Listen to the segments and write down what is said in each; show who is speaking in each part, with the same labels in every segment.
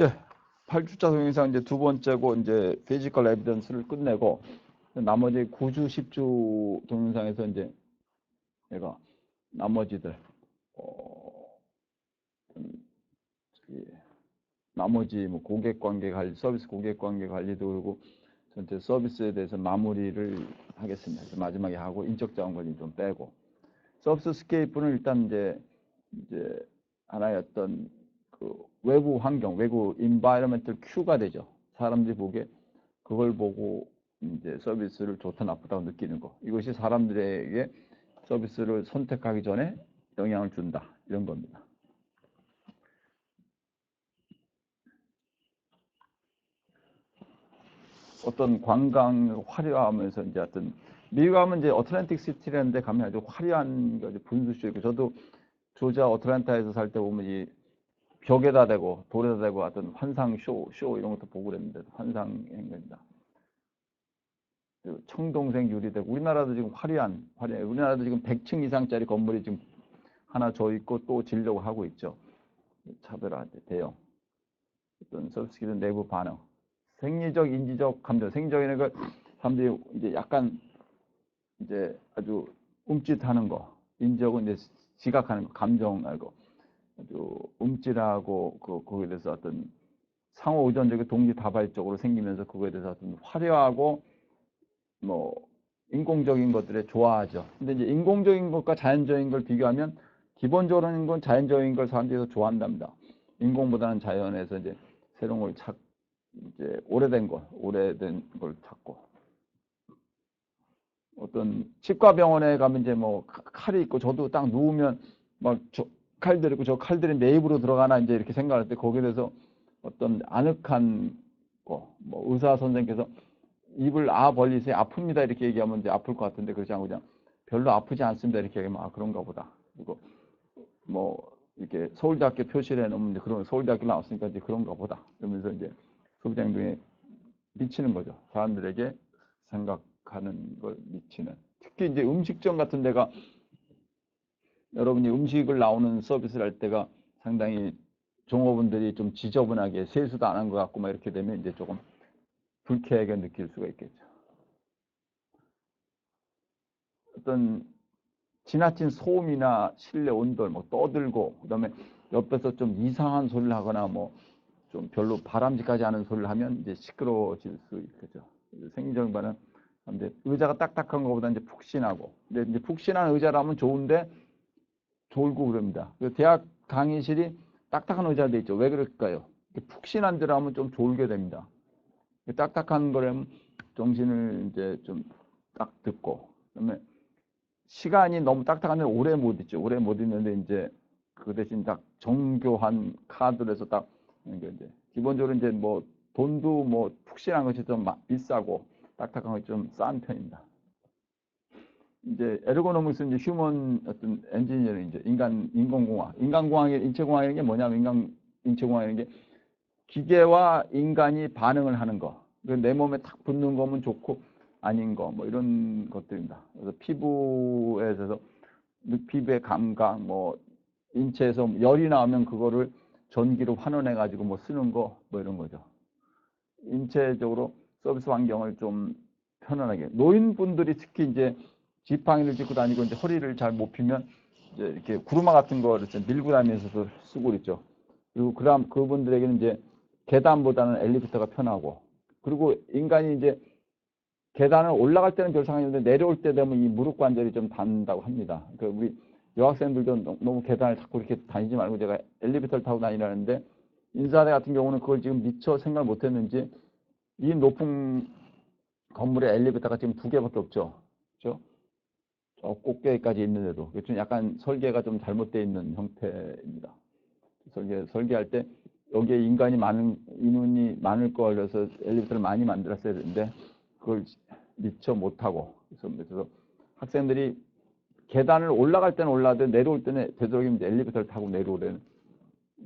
Speaker 1: 예, 8주차 동영상 이제 두 번째고 이제 피지컬 에비던스를 끝내고 나머지 9주, 10주 동영상에서 이제 내가 나머지들 음, 예, 나머지 뭐 고객 관계 관리, 서비스 고객 관계 관리도 그러고 전체 서비스에 대해서 마무리를 하겠습니다. 그래서 마지막에 하고 인적 자원 관리 좀 빼고 서비스 스케이프는 일단 이제 하나의 어떤 그 외부 환경, 외부 인바이러멘털 큐가 되죠. 사람들이 보기에 그걸 보고 이제 서비스를 좋다 나쁘다고 느끼는 거. 이것이 사람들에게 서비스를 선택하기 전에 영향을 준다. 이런 겁니다. 어떤 관광 화려하면서 이제 어떤 미국 가면 이제 어틀랜틱 시티라는 데 가면 아주 화려한 분수쇼 있고 저도 조지아 어틀랜타에서 살 때 보면 이 벽에다 대고 돌에다 대고 어떤 환상 쇼 이런 것도 보고 그랬는데 환상인 겁니다. 청동색 유리되고 우리나라도 지금 화려해. 우리나라도 지금 100층 이상짜리 건물이 지금 하나 져 있고 또 지려고 하고 있죠. 차별화 대형 어떤 서비스 기준 내부 반응, 생리적 인지적 감정, 생리적인 걸 사람들이 이제 약간 이제 아주 움찔하는 거, 인지적은 이제 지각하는 거, 감정 알고 아주 움찔하고 거기에 대해서 어떤 상호 의존적인 동시다발적으로 생기면서 그거에 대해서 어떤 화려하고 뭐 인공적인 것들에 좋아하죠. 근데 이제 인공적인 것과 자연적인 걸 비교하면 기본적으로는 건 자연적인 걸 사람들이 더 좋아한답니다. 인공보다는 자연에서 이제 새로운 걸 이제 오래된 걸 찾고 어떤 치과 병원에 가면 이제 뭐 칼이 있고 저도 딱 누우면 막 칼들 있고 저 칼들이 내 입으로 들어가나 이제 이렇게 생각할 때 거기에 대해서 어떤 아늑한 거, 뭐 의사 선생님께서 입을 벌리세요. 아픕니다. 이렇게 얘기하면 이제 아플 것 같은데 그렇지 않고 그냥 별로 아프지 않습니다. 이렇게 얘기하면 그런가 보다. 그리고 뭐 이렇게 서울대학교 표시를 해놓으면 그런 서울대학교 나왔으니까 이제 그런가 보다. 그러면서 이제 소비자행동에 미치는 거죠. 사람들에게 생각하는 걸 미치는. 특히 이제 음식점 같은 데가 여러분이 음식을 나오는 서비스를 할 때가 상당히 종업원들이 좀 지저분하게 세수도 안 한 것 같고 막 이렇게 되면 이제 조금 불쾌하게 느낄 수가 있겠죠. 어떤 지나친 소음이나 실내 온돌, 뭐 떠들고, 그다음에 옆에서 좀 이상한 소리를 하거나 뭐 좀 별로 바람직하지 않은 소리를 하면 이제 시끄러워질 수 있겠죠. 생리적인 반응. 근데 의자가 딱딱한 것보다 이제 푹신하고, 근데 이제 푹신한 의자라면 좋은데 졸고 그럽니다. 대학 강의실이 딱딱한 의자로 돼 있죠. 왜 그럴까요? 푹신한 데라면 좀 졸게 됩니다. 딱딱한 거라면 정신을 이제 좀 딱 듣고, 그다음에 시간이 너무 딱딱한데 오래 못 있죠. 오래 못 있는데 이제 그 대신 딱 정교한 카드로 해서 딱 이제 기본적으로 이제 뭐 돈도 뭐 푹신한 것이 좀 비싸고 딱딱한 것이 좀 싼 편입니다. 이제 에르고노믹스 이제 휴먼 어떤 엔지니어링 이제 인간공학, 인체공학이라는 게 뭐냐면 인체공학이라는 게 기계와 인간이 반응을 하는 거. 내 몸에 탁 붙는 거면 좋고 아닌 거, 뭐 이런 것들입니다. 그래서 피부의 감각, 뭐 인체에서 열이 나오면 그거를 전기로 환원해 가지고 뭐 쓰는 거, 뭐 이런 거죠. 인체적으로 서비스 환경을 좀 편안하게. 노인분들이 특히 이제 지팡이를 짚고 다니고 이제 허리를 잘 못 펴면 이제 이렇게 구루마 같은 거를 밀고 다니면서도 쓰고 있죠. 그리고 그다음 그분들에게는 이제 계단보다는 엘리베이터가 편하고 그리고 인간이 이제 계단을 올라갈 때는 별 상관이 없는데 내려올 때 되면 이 무릎 관절이 좀 닿는다고 합니다. 그러니까 우리 여학생들도 너무 계단을 자꾸 이렇게 다니지 말고 제가 엘리베이터를 타고 다니라는데 인사대 같은 경우는 그걸 지금 미처 생각 못 했는지 이 높은 건물에 엘리베이터가 지금 2개밖에 없죠. 그렇죠? 저 꼭대기까지 있는데도 좀 약간 설계가 좀 잘못되어 있는 형태입니다. 설계할 때 여기에 인원이 많을 거 그래서 엘리베이터를 많이 만들었어야 되는데 그걸 미처 못하고 그래서 학생들이 계단을 올라갈 때는 올라가되 내려올 때는 되도록이면 엘리베이터를 타고 내려오라는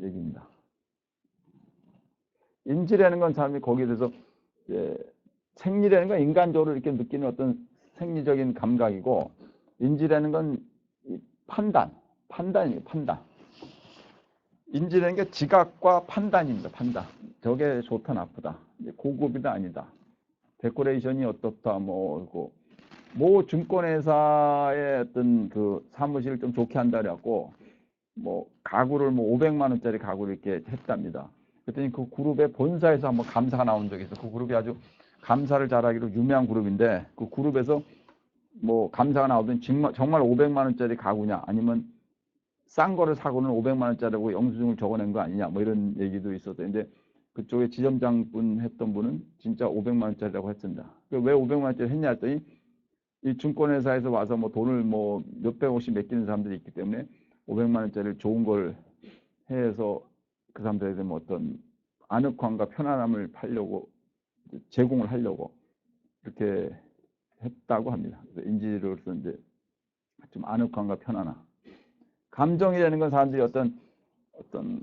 Speaker 1: 얘기입니다. 인지라는 건 사람이 거기에 대해서 생리라는 건 인간적으로 이렇게 느끼는 어떤 생리적인 감각이고 인지라는 건 판단이에요. 판단. 인지라는 게 지각과 판단입니다. 판단. 저게 좋다 나쁘다. 고급이다 아니다. 데코레이션이 어떻다 뭐 증권회사의 어떤 그 사무실을 좀 좋게 한다 그래갖고 뭐 가구를 뭐 500만 원짜리 가구를 이렇게 했답니다. 그랬더니 그 그룹의 본사에서 한번 감사가 나온 적이 있어. 그 그룹이 아주 감사를 잘하기로 유명한 그룹인데 그 그룹에서 뭐 감사가 나오더니 정말 500만 원짜리 가구냐 아니면 싼 거를 사고는 500만 원짜리고 영수증을 적어낸 거 아니냐 뭐 이런 얘기도 있었어요. 근데 그쪽에 지점장분 했던 분은 진짜 500만 원짜리라고 했습니다. 왜 500만 원짜리 했냐 했더니 이 증권회사에서 와서 뭐 돈을 뭐 몇백억씩 맡기는 사람들이 있기 때문에 500만 원짜리 좋은 걸 해서 그 사람들에게 뭐 어떤 아늑함과 편안함을 팔려고 제공을 하려고 이렇게 했다고 합니다. 그래서 인지로서 이제 좀 아늑함과 편안함. 감정이라는 건 사람들이 어떤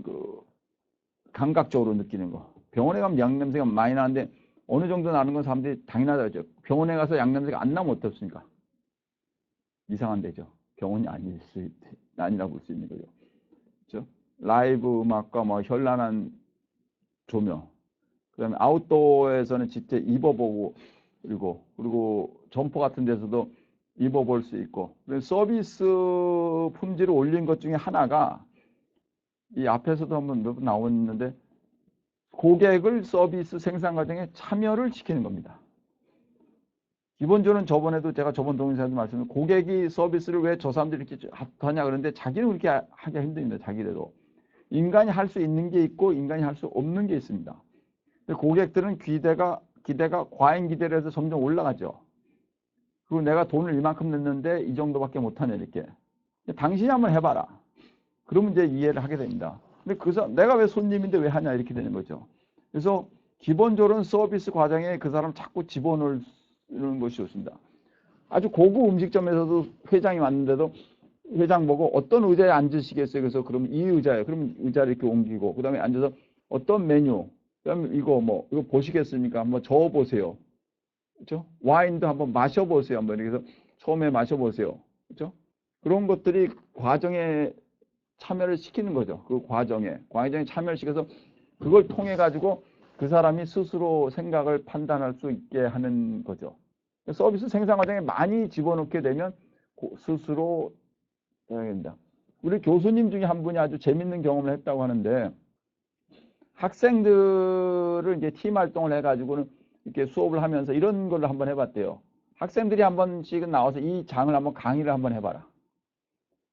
Speaker 1: 그 감각적으로 느끼는 거. 병원에 가면 양냄새가 많이 나는데 어느 정도 나는 건 사람들이 당연하다죠. 병원에 가서 양냄새가 안 나면 어떻습니까? 이상한 데죠. 병원이 아니라고 볼 수 있는 거죠. 그렇죠? 라이브 음악과 뭐 현란한 조명. 그다음에 아웃도어에서는 직접 입어보고 그리고 점포 같은 데서도 입어볼 수 있고. 서비스 품질을 올린 것 중에 하나가 이 앞에서도 한번 몇 번 나왔는데 고객을 서비스 생산 과정에 참여를 시키는 겁니다. 기본적으로는 제가 저번 동영상에도 말씀드린 고객이 서비스를 왜 저 사람들이 이렇게 하냐 그런데 자기는 그렇게 하기가 힘듭니다. 자기래도. 인간이 할 수 있는 게 있고 인간이 할 수 없는 게 있습니다. 고객들은 기대가 과잉 기대를 해서 점점 올라가죠. 그리고 내가 돈을 이만큼 냈는데 이 정도밖에 못하네 이렇게. 당신이 한번 해봐라. 그러면 이제 이해를 하게 됩니다. 근데 내가 왜 손님인데 왜 하냐 이렇게 되는 거죠. 그래서 기본적으로는 서비스 과정에 그 사람 자꾸 집어넣는 것이 좋습니다. 아주 고급 음식점에서도 회장이 왔는데도 회장 보고 어떤 의자에 앉으시겠어요? 그래서 그럼 이 의자예요. 그럼 의자를 이렇게 옮기고 그다음에 앉아서 어떤 메뉴 그다음에 이거 보시겠습니까? 한번 저어보세요. 그렇죠? 와인도 한번 마셔보세요. 한번 이렇게 해서 처음에 마셔보세요. 그렇죠? 그런 것들이 과정에 참여를 시키는 거죠. 그 과정에 참여를 시켜서 그걸 통해 가지고 그 사람이 스스로 생각을 판단할 수 있게 하는 거죠. 서비스 생산 과정에 많이 집어넣게 되면 스스로 해야된다. 우리 교수님 중에 한 분이 아주 재밌는 경험을 했다고 하는데 학생들을 이제 팀 활동을 해가지고는 이렇게 수업을 하면서 이런 걸로 한번 해봤대요. 학생들이 한 번씩은 나와서 이 장을 한번 강의를 한번 해봐라.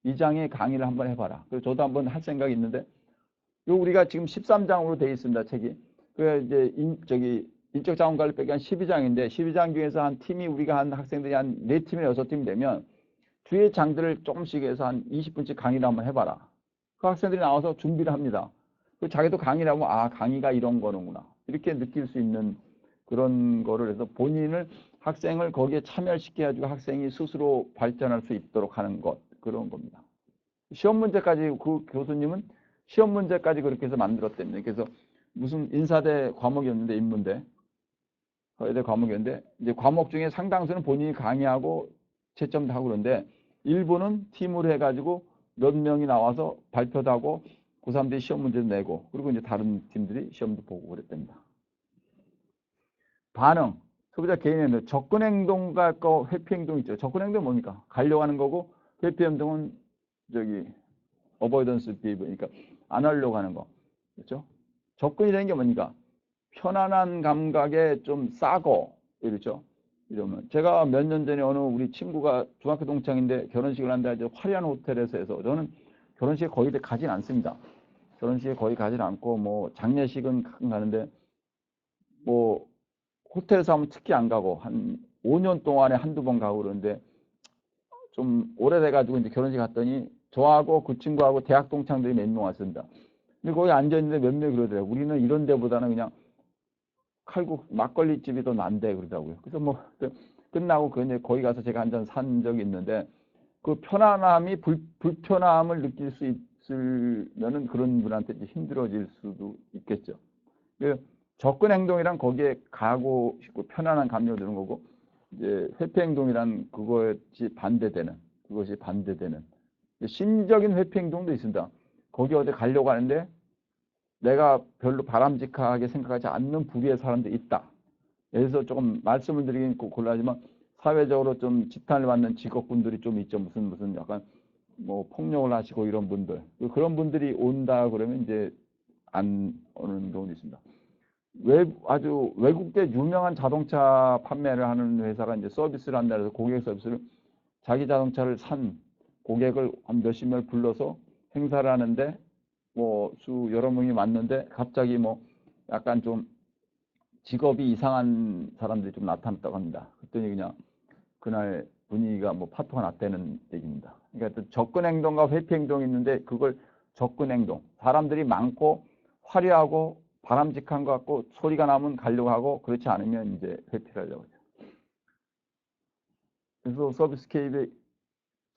Speaker 1: 이 장의 강의를 한번 해봐라. 그래서 저도 한번 할 생각이 있는데, 요 우리가 지금 13장으로 되어 있습니다, 책이. 그 이제 인적자원관리 빼기 한 12장인데, 12장 중에서 한 팀이 우리가 한 학생들이 한 4팀이나 6팀 되면, 뒤에 장들을 조금씩 해서 한 20분씩 강의를 한번 해봐라. 그 학생들이 나와서 준비를 합니다. 그 자기도 강의를 하면, 강의가 이런 거는구나. 이렇게 느낄 수 있는 그런 거를 해서 학생을 거기에 참여시켜가지고 학생이 스스로 발전할 수 있도록 하는 것. 그런 겁니다. 시험 문제까지 그 교수님은 시험 문제까지 그렇게 해서 만들었답니다. 그래서 무슨 인사대 과목이었는데 인문대 서예대 과목이었는데 이제 과목 중에 상당수는 본인이 강의하고 채점도 하고 그런데 일부는 팀으로 해가지고 몇 명이 나와서 발표도 하고 그 사람들이 시험 문제도 내고 그리고 이제 다른 팀들이 시험도 보고 그랬답니다. 반응. 소비자 개인의 접근 행동과 회피 행동 있죠. 접근 행동은 뭡니까? 가려고 하는 거고 회피 행동은 avoidance behavior, 그러니까 안 하려고 하는 거. 그렇죠? 접근이라는 게 뭡니까? 편안한 감각에 좀 싸고, 그렇죠? 이러면. 제가 몇 년 전에 어느 우리 친구가 중학교 동창인데 결혼식을 한다 해서 화려한 호텔에서 해서 저는 결혼식에 거의 가진 않습니다. 결혼식에 거의 가진 않고, 장례식은 가끔 가는데, 호텔에서 하면 특히 안 가고, 한 5년 동안에 한두 번 가고 그러는데, 좀 오래돼가지고 이제 결혼식 갔더니 저하고 그 친구하고 대학 동창들이 몇 명 왔습니다. 근데 거기 앉아있는데 몇 명이 그러더라고요. 우리는 이런 데보다는 그냥 칼국 막걸리 집이 더 난데 그러더라고요. 그래서 끝나고 거기 가서 제가 한 잔 산 적이 있는데 그 편안함이 불편함을 느낄 수 있으면은 그런 분한테 힘들어질 수도 있겠죠. 접근 행동이란 거기에 가고 싶고 편안한 감정을 드는 거고 이제 회피 행동이란 그것이 반대되는 심리적인 회피 행동도 있습니다. 거기 어디 가려고 하는데 내가 별로 바람직하게 생각하지 않는 부류의 사람들이 있다. 여기서 조금 말씀을 드리긴 곤란하지만 사회적으로 좀 지탄을 받는 직업군들이 좀 있죠. 무슨 약간 뭐 폭력을 하시고 이런 분들. 그런 분들이 온다 그러면 이제 안 오는 경우도 있습니다. 아주 외국계 유명한 자동차 판매를 하는 회사가 이제 서비스를 한다 해서 고객 서비스를 자기 자동차를 산 고객을 한 몇십 명을 불러서 행사를 하는데 뭐 여러 명이 왔는데 갑자기 뭐 약간 좀 직업이 이상한 사람들이 좀 나타났다고 합니다. 그랬더니 그냥 그날 분위기가 뭐 파토가 났다는 얘기입니다. 그러니까 접근 행동과 회피 행동이 있는데 그걸 접근 행동. 사람들이 많고 화려하고 바람직한 것 같고 소리가 나면 가려고 하고 그렇지 않으면 이제 회피를 하려고 하죠. 그래서 서비스 케이블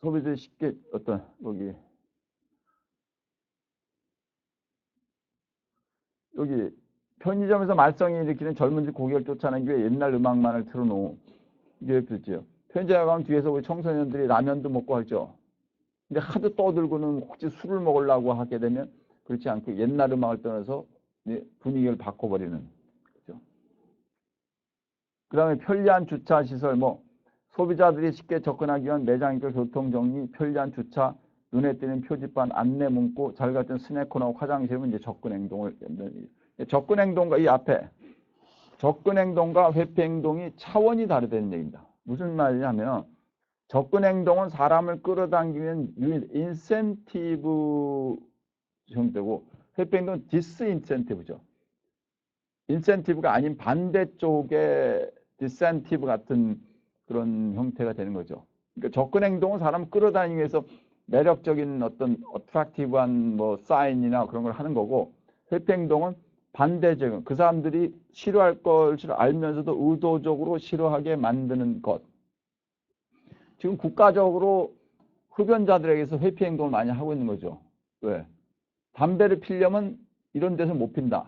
Speaker 1: 소비자들이 쉽게 여기 편의점에서 말썽이 일으키는 젊은이 고객을 쫓아내기 위해 옛날 음악만을 틀어놓은 이게 그렇죠. 편의점에 가면 뒤에서 우리 청소년들이 라면도 먹고 하죠. 근데 하도 떠들고는 혹시 술을 먹으려고 하게 되면 그렇지 않고 옛날 음악을 떠나서 분위기를 바꿔버리는 거죠. 그 다음에 편리한 주차 시설, 소비자들이 쉽게 접근하기 위한 매장인과 교통정리, 편리한 주차, 눈에 띄는 표지판, 안내 문구, 잘 갖춘 스낵 코너, 화장실은 이제 접근 행동을 접근 행동과 이 앞에 접근 행동과 회피 행동이 차원이 다르다는 얘기입니다. 무슨 말이냐면 접근 행동은 사람을 끌어당기는 인센티브 형태고 회피 행동은 디스인센티브죠. 인센티브가 아닌 반대쪽의 디센티브 같은 그런 형태가 되는 거죠. 그러니까 접근 행동은 사람을 끌어다니기 위해서 매력적인 어떤 어트랙티브한 사인이나 그런 걸 하는 거고 회피 행동은 반대적인 그 사람들이 싫어할 것을 알면서도 의도적으로 싫어하게 만드는 것. 지금 국가적으로 흡연자들에게서 회피 행동을 많이 하고 있는 거죠. 왜? 담배를 피려면 이런 데서 못 핀다.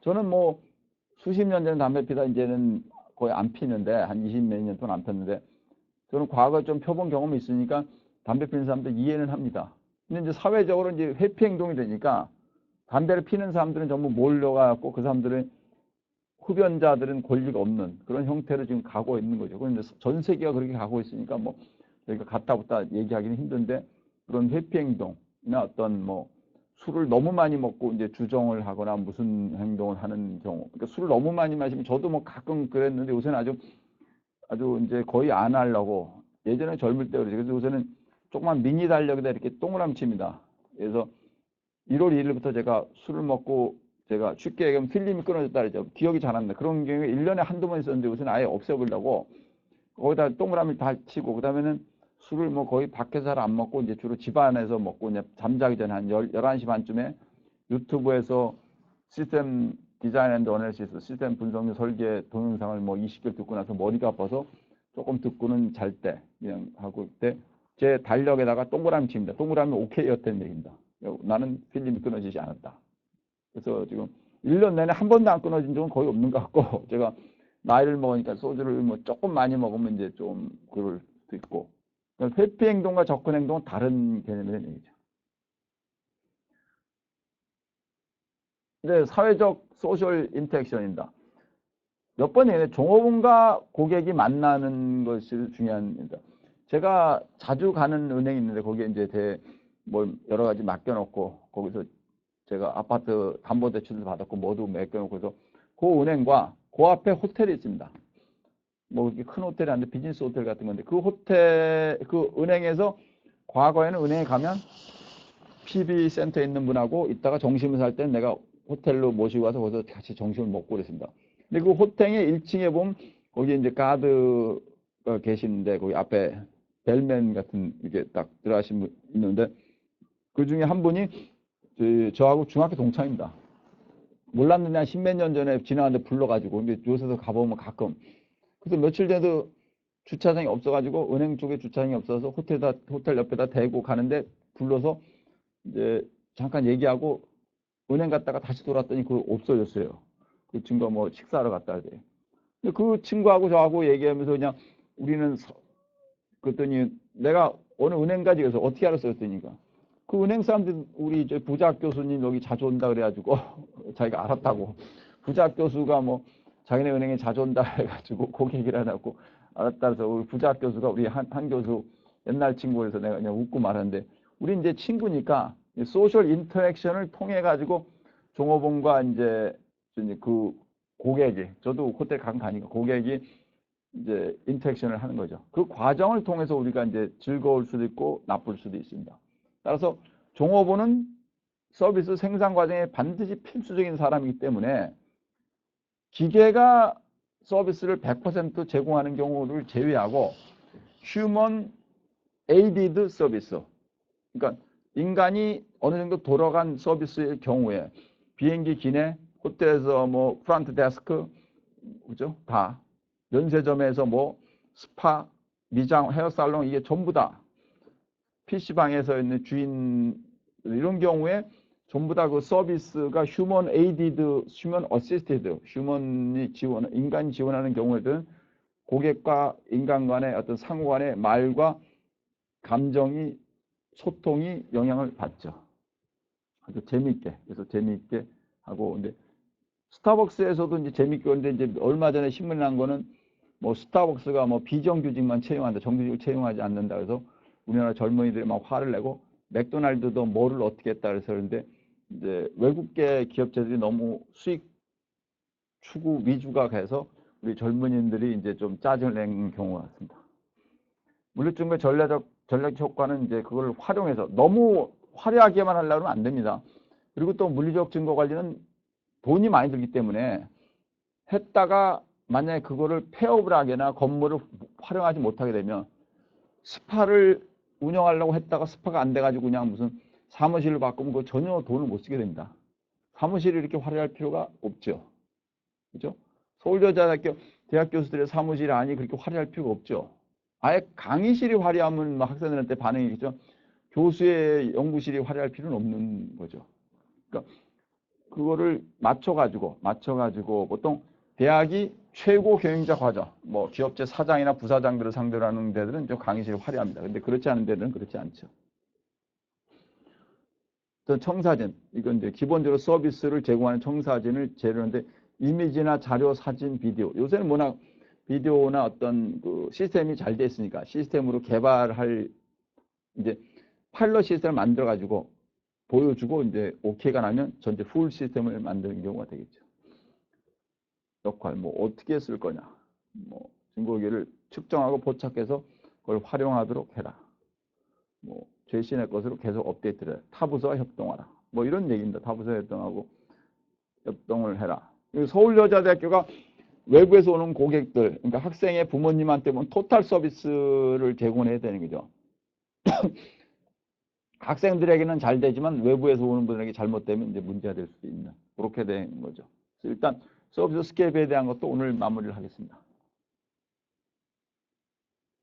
Speaker 1: 저는 수십 년 전에 담배 피다 이제는 거의 안 피는데 한 20몇 년 동안 안 폈는데 저는 과거에 좀 펴본 경험이 있으니까 담배 피는 사람들 이해는 합니다. 근데 이제 사회적으로 이제 회피 행동이 되니까 담배를 피는 사람들은 전부 몰려가고 그 사람들은 흡연자들은 권리가 없는 그런 형태로 지금 가고 있는 거죠. 그런데 전 세계가 그렇게 가고 있으니까 여기가 갔다 왔다 얘기하기는 힘든데 그런 회피 행동이나 어떤 술을 너무 많이 먹고 이제 주정을 하거나 무슨 행동을 하는 경우. 그러니까 술을 너무 많이 마시면 저도 가끔 그랬는데 요새는 아주 이제 거의 안 하려고 예전에 젊을 때 그러죠. 그래서 요새는 조그만 미니 달력에다 이렇게 동그라미 칩니다. 그래서 1월 1일부터 제가 술을 먹고 제가 쉽게 얘기하면 필름이 끊어졌다 그러죠. 기억이 잘 안 나. 그런 경우에 1년에 한두 번 있었는데 요새는 아예 없애보려고 거기다 동그라미 다 치고 그다음에는 술을 거의 밖에서 잘 안 먹고 이제 주로 집 안에서 먹고 이제 잠자기 전에 한 11시 반쯤에 유튜브에서 시스템 디자인 앤드 어널리시스 시스템 분석률 설계 동영상을 20개를 듣고 나서 머리가 아파서 조금 듣고는 잘 때 그냥 하고 때 제 달력에다가 동그라미 칩니다. 동그라미 오케이였다는 얘기입니다. 나는 필름이 끊어지지 않았다. 그래서 지금 1년 내내 한 번도 안 끊어진 적은 거의 없는 것 같고 제가 나이를 먹으니까 소주를 조금 많이 먹으면 이제 좀 그럴 수도 있고 회피 행동과 접근 행동은 다른 개념이라는 얘기죠. 근데 사회적 소셜 인터랙션입니다. 몇 번이에요. 종업원과 고객이 만나는 것이 중요합니다. 제가 자주 가는 은행이 있는데 거기에 이제 여러 가지 맡겨놓고 거기서 제가 아파트 담보대출도 받았고 모두 맡겨놓고 해서 그 은행과 그 앞에 호텔이 있습니다. 이렇게 큰 호텔이 아닌데 비즈니스 호텔 같은 건데 그 은행에서 과거에는 은행에 가면 PB 센터에 있는 분하고 이따가 점심을 살 때는 내가 호텔로 모시고 와서 거기서 같이 점심을 먹고 그랬습니다. 근데 그 호텔의 1층에 보면 거기 이제 가드가 계시는데 거기 앞에 벨맨 같은 이게 딱 들어가신 분 있는데 그 중에 한 분이 저하고 중학교 동창입니다. 몰랐는데 한 십몇 년 전에 지나갔는데 불러가지고 근데 요새도 가보면 가끔 그래서 며칠 전에도 주차장이 없어가지고 은행 쪽에 주차장이 없어서 호텔 옆에다 대고 가는데 불러서 이제 잠깐 얘기하고 은행 갔다가 다시 돌아왔더니 그거 없어졌어요. 그 친구가 식사하러 갔다 하대. 근데 그 친구하고 저하고 얘기하면서 그냥 우리는 그랬더니 내가 어느 은행까지 가서 어떻게 알았어 그랬더니까 그 은행 사람들 우리 저 부자 교수님 여기 자주 온다 그래가지고 자기가 알았다고 부자 교수가 뭐 자기네 은행에 자주 온다 해가지고 고객이라고 알았다 해서 우리 부자 교수가 우리 한 교수 옛날 친구에서 내가 그냥 웃고 말하는데 우리 이제 친구니까 소셜 인터랙션을 통해 가지고 종업원과 이제 그 고객이 저도 호텔 가니까 고객이 이제 인터랙션을 하는 거죠. 그 과정을 통해서 우리가 이제 즐거울 수도 있고 나쁠 수도 있습니다. 따라서 종업원은 서비스 생산 과정에 반드시 필수적인 사람이기 때문에 기계가 서비스를 100% 제공하는 경우를 제외하고 휴먼 에이디드 서비스, 그러니까 인간이 어느 정도 돌아간 서비스의 경우에 비행기 기내, 호텔에서 뭐 프런트 데스크, 그죠? 다 면세점에서 뭐 스파, 미장, 헤어살롱 이게 전부 다 PC방에서 있는 주인 이런 경우에 전부 다 그 서비스가 휴먼 에이디드, 휴먼 어시스티드, 휴먼이 지원, 인간이 지원하는 경우에는 고객과 인간 간의 어떤 상호 간의 말과 감정이 소통이 영향을 받죠. 아주 재미있게. 그래서 재미있게 하고 근데 스타벅스에서도 이제 재미있게 근데 이제 얼마 전에 신문에 난 거는 뭐 스타벅스가 뭐 비정규직만 채용한다. 정규직을 채용하지 않는다. 그래서 우리나라 젊은이들이 막 화를 내고 맥도날드도 뭐를 어떻게 했다 그래서 그런데 이제 외국계 기업체들이 너무 수익 추구 위주가 돼서 우리 젊은이들이 이제 좀 짜증을 낸 경우가 같습니다. 물리증거의 전략 효과는 이제 그걸 활용해서 너무 화려하게만 하려면 안 됩니다. 그리고 또 물리적 증거 관리는 돈이 많이 들기 때문에 했다가 만약에 그거를 폐업을 하거나 건물을 활용하지 못하게 되면 스파를 운영하려고 했다가 스파가 안 돼가지고 그냥 무슨 사무실을 바꾸면 그 전혀 돈을 못 쓰게 됩니다. 사무실이 이렇게 화려할 필요가 없죠. 그죠? 서울여자대학교 대학 교수들의 사무실이 아니 그렇게 화려할 필요가 없죠. 아예 강의실이 화려하면 학생들한테 반응이겠죠. 교수의 연구실이 화려할 필요는 없는 거죠. 그러니까 그거를 맞춰가지고 보통 대학이 최고 경영자 과정, 뭐 기업체 사장이나 부사장들을 상대로 하는 데들은 좀 강의실이 화려합니다. 근데 그렇지 않은 데들은 그렇지 않죠. 또 청사진, 이건 이제 기본적으로 서비스를 제공하는 청사진을 재료인데 이미지나 자료, 사진, 비디오. 요새는 워낙 비디오나 어떤 그 시스템이 잘 돼 있으니까 시스템으로 개발할 이제 파일럿 시스템을 만들어 가지고 보여주고 이제 오케이가 나면 전체 풀 시스템을 만드는 경우가 되겠죠. 역할 뭐 어떻게 쓸 거냐, 뭐 증거기를 측정하고 포착해서 그걸 활용하도록 해라. 뭐 최신의 것으로 계속 업데이트를 해. 타부서와 협동하라. 뭐 이런 얘기입니다. 타부서와 협동을 해라. 서울여자대학교가 외부에서 오는 고객들, 그러니까 학생의 부모님한테 보면 토탈 서비스를 제공해야 되는 거죠. 학생들에게는 잘 되지만 외부에서 오는 분들에게 잘못되면 이제 문제가 될 수도 있는 그렇게 된 거죠. 일단 서비스 스케일에 대한 것도 오늘 마무리를 하겠습니다.